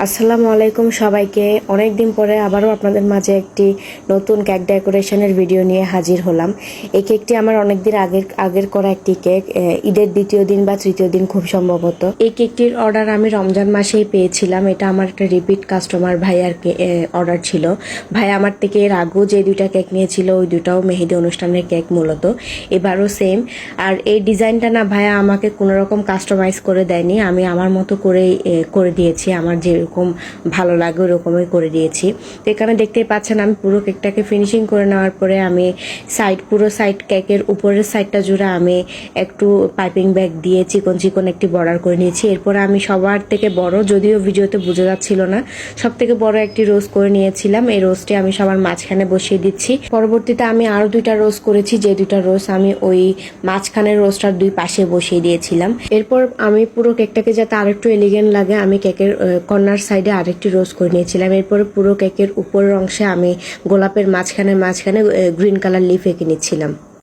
আসসালামু আলাইকুম সবাইকে। অনেক দিন পরে আবারও আপনাদের মাঝে একটি নতুন কেক ডেকোরেশনের ভিডিও নিয়ে হাজির হলাম। এই কেকটি আমার অনেক দিন আগের করা একটি কেক, ঈদের দ্বিতীয় দিন বা তৃতীয় দিন খুব সম্ভবত। এই কেকটির অর্ডার আমি রমজান মাসেই পেয়েছিলাম। এটা আমার একটা রিপিট কাস্টমার ভাইয়ার অর্ডার ছিল। ভাই আমার থেকে এর আগেও যে দুইটা কেক নিয়েছিল ওই দুটাও মেহেদি অনুষ্ঠানের কেক মূলত, এবারও সেম। আর এই ডিজাইনটা না ভাইয়া আমাকে কোনো রকম কাস্টমাইজ করে দেয়নি, আমি আমার মতো করেই করে দিয়েছি, আমার যেরকম ভালো লাগে ওরকমই করে দিয়েছি। তো এখানে দেখতেই পাচ্ছেন আমি পুরো কেকটাকে ফিনিশিং করে নেওয়ার পরে আমি পুরো সাইড কেকের উপরের সাইডটা জুড়ে আমি একটু পাইপিং ব্যাগ দিয়ে চিকন চিকন একটি বর্ডার করে নিয়েছি। এরপরে আমি সবার থেকে বড়, যদিও ভিডিওতে বোঝা যাচ্ছিল না, সব থেকে বড় একটি রোজ করে নিয়েছিলাম। এই রোজটি আমি সবার মাঝখানে বসিয়ে দিচ্ছি। পরবর্তীতে আমি আরো দুইটা রোজ করেছি, যে দুইটা রোজ আমি ওই মাঝখানের রোজটার দুই পাশে বসিয়ে দিয়েছিলাম। এরপর আমি পুরো কেকটাকে যাতে আরেকটু এলিগেন্ট লাগে আমি কেকের কর্নার সাইডে আরেকটি রোজ করে নিয়েছিলাম। এরপরে পুরো কেকের উপরের অংশে আমি গোলাপের মাঝখানে গ্রিন কালার লিফ এঁকে নিচ্ছিলাম।